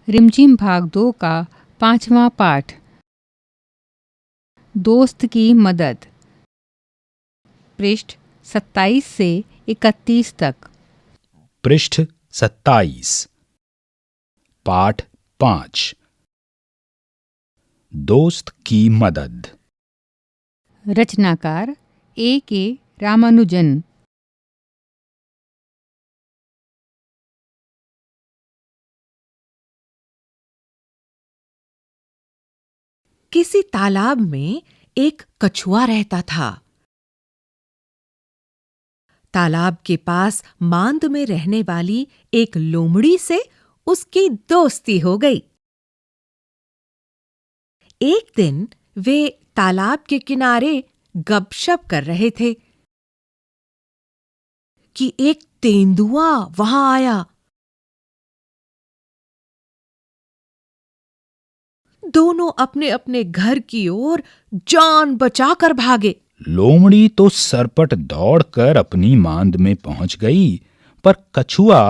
रिमझिम भाग 2 का 5वां पाठ। दोस्त की मदद। पृष्ठ 27 से 31 तक। पृष्ठ 27। पाठ 5। दोस्त की मदद। रचनाकार A.K. रामानुजन। किसी तालाब में एक कछुआ रहता था। तालाब के पास मांद में रहने वाली एक लोमड़ी से उसकी दोस्ती हो गई। एक दिन वे तालाब के किनारे गपशप कर रहे थे कि एक तेंदुआ वहां आया। दोनों अपने अपने घर की ओर जान बचाकर भागे। लोमड़ी तो सरपट दौड़कर अपनी मांद में पहुंच गई, पर कछुआ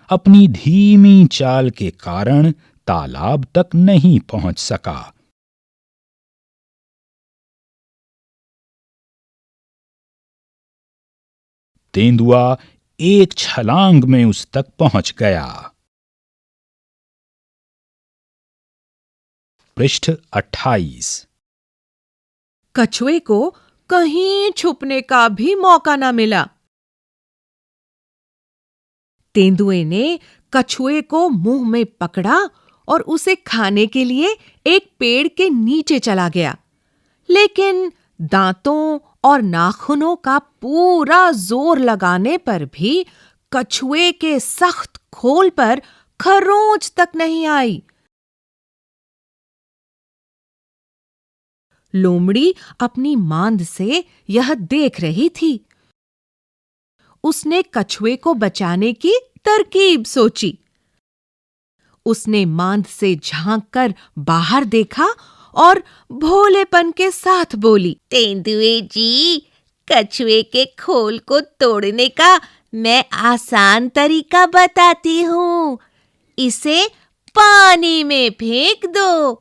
अपनी धीमी चाल के कारण तालाब तक नहीं पहुंच सका। तेंदुआ एक छलांग में उस तक पहुंच गया। पृष्ठ 28। कछुए को कहीं छुपने का भी मौका न मिला। तेंदुए ने कछुए को मुंह में पकड़ा और उसे खाने के लिए एक पेड़ के नीचे चला गया। लेकिन दांतों और नाखूनों का पूरा जोर लगाने पर भी कछुए के सख्त खोल पर खरोंच तक नहीं आई। लोमड़ी अपनी मांद से यह देख रही थी। उसने कछुए को बचाने की तरकीब सोची। उसने मांद से झांककर बाहर देखा और भोलेपन के साथ बोली, तेंदुए जी, कछुए के खोल को तोड़ने का मैं आसान तरीका बताती हूँ। इसे पानी में फेंक दो।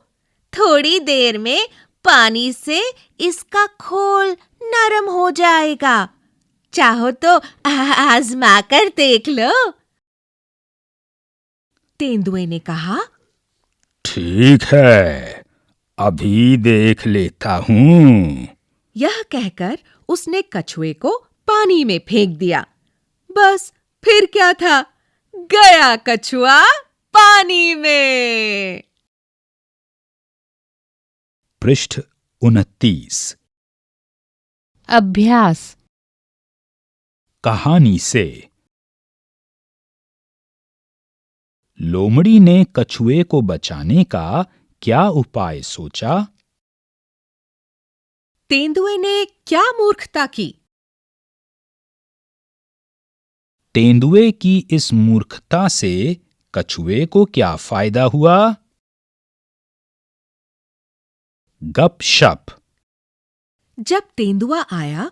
थोड़ी देर में पानी से इसका खोल नरम हो जाएगा। चाहो तो आजमा कर देख लो। तेंदुए ने कहा, ठीक है, अभी देख लेता हूं। यह कहकर उसने कछुए को पानी में फेंक दिया। बस फिर क्या था, गया कछुआ पानी में। पृष्ठ 29। अभ्यास। कहानी से। लोमड़ी ने कछुए को बचाने का क्या उपाय सोचा? तेंदुए ने क्या मूर्खता की? तेंदुए की इस मूर्खता से कछुए को क्या फायदा हुआ? गपशप। जब तेंदुआ आया,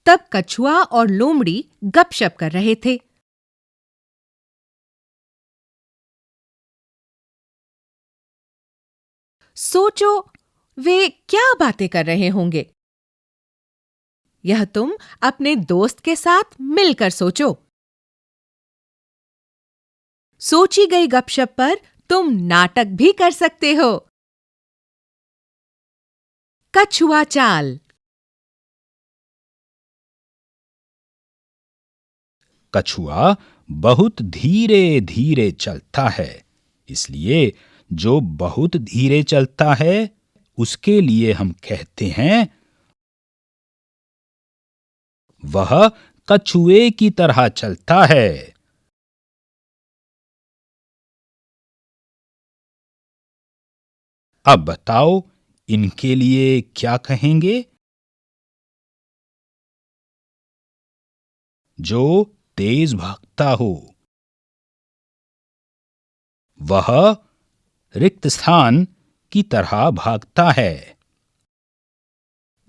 तब कछुआ और लोमड़ी गपशप कर रहे थे। सोचो, वे क्या बातें कर रहे होंगे? यह तुम अपने दोस्त के साथ मिलकर सोचो। सोची गई गपशप पर तुम नाटक भी कर सकते हो। कछुआ चाल। कछुआ बहुत धीरे धीरे चलता है, इसलिए जो बहुत धीरे चलता है उसके लिए हम कहते हैं, वह कछुए की तरह चलता है। अब बताओ, इनके लिए क्या कहेंगे? जो तेज भागता हो। वह रिक्त स्थान की तरह भागता है।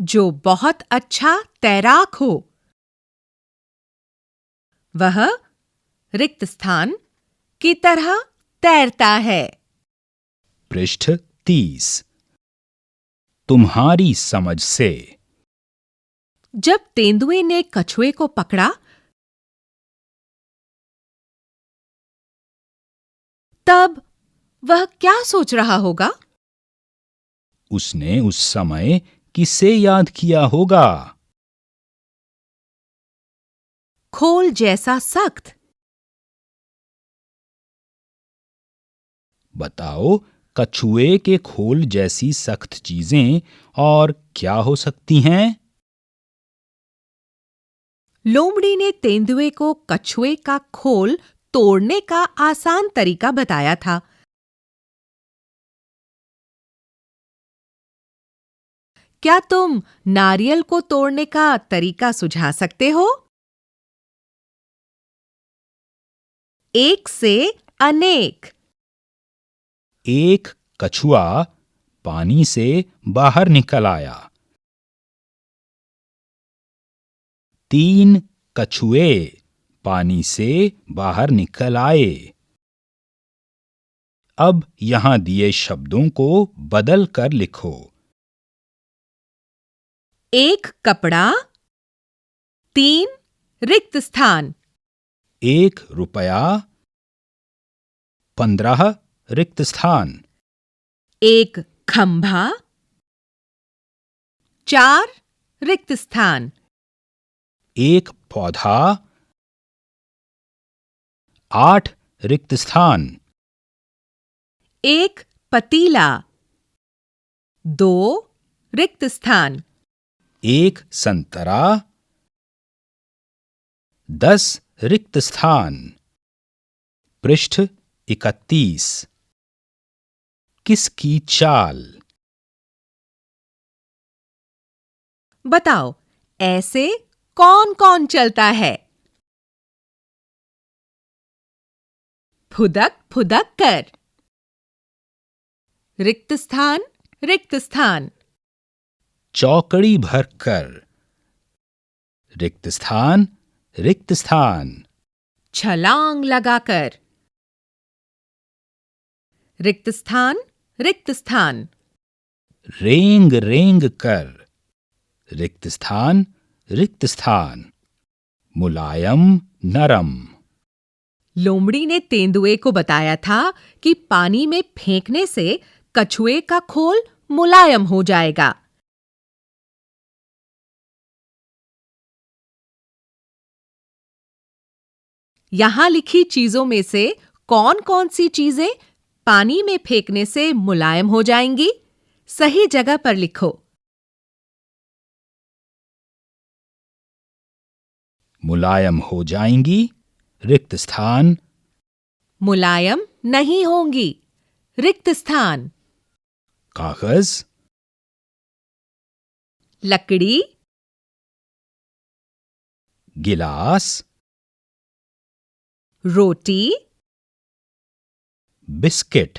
जो बहुत अच्छा तैराक हो। वह रिक्त स्थान की तरह तैरता है। पृष्ठ 30। तुम्हारी समझ से। जब तेंदुए ने कछुए को पकड़ा, तब वह क्या सोच रहा होगा? उसने उस समय किसे याद किया होगा? खोल जैसा सख्त। बताओ, कछुए के खोल जैसी सख्त चीजें और क्या हो सकती हैं? लोमड़ी ने तेंदुए को कछुए का खोल तोड़ने का आसान तरीका बताया था। क्या तुम नारियल को तोड़ने का तरीका सुझा सकते हो? एक से अनेक। एक कछुआ पानी से बाहर निकल आया। 3 कछुए पानी से बाहर निकल आए। अब यहां दिए शब्दों को बदल कर लिखो। एक कपड़ा, 3 रिक्त स्थान। 1 रुपया, 15 रिक्त स्थान। एक खंभा, 4 रिक्त स्थान। 1 पौधा, 8 रिक्त स्थान। एक पतीला, 2 रिक्त स्थान। 1 संतरा, 10 रिक्त स्थान। पृष्ठ 31। किसकी चाल? बताओ, ऐसे कौन-कौन चलता है? फुदक फुदक कर। रिक्त स्थान, रिक्त स्थान। चौकड़ी भर कर। रिक्त स्थान, रिक्त स्थान। छलांग लगाकर। रिक्त स्थान, रिक्त स्थान। रेंग रेंग कर। रिक्त स्थान, रिक्त स्थान। मुलायम नरम। लोमड़ी ने तेंदुए को बताया था कि पानी में फेंकने से कछुए का खोल मुलायम हो जाएगा। यहां लिखी चीजों में से कौन-कौन सी चीजें पानी में फेंकने से मुलायम हो जाएंगी? सही जगह पर लिखो। मुलायम हो जाएंगी, रिक्त स्थान। मुलायम नहीं होंगी, रिक्त स्थान। कागज, लकड़ी, गिलास, रोटी, बिस्किट।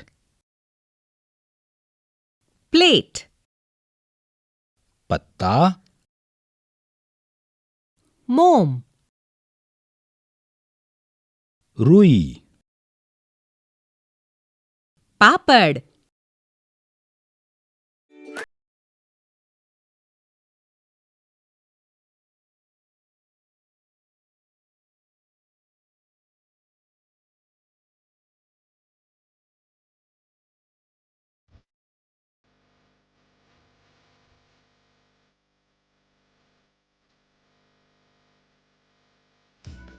प्लेट, पत्ता, मोम, रुई। पापड़।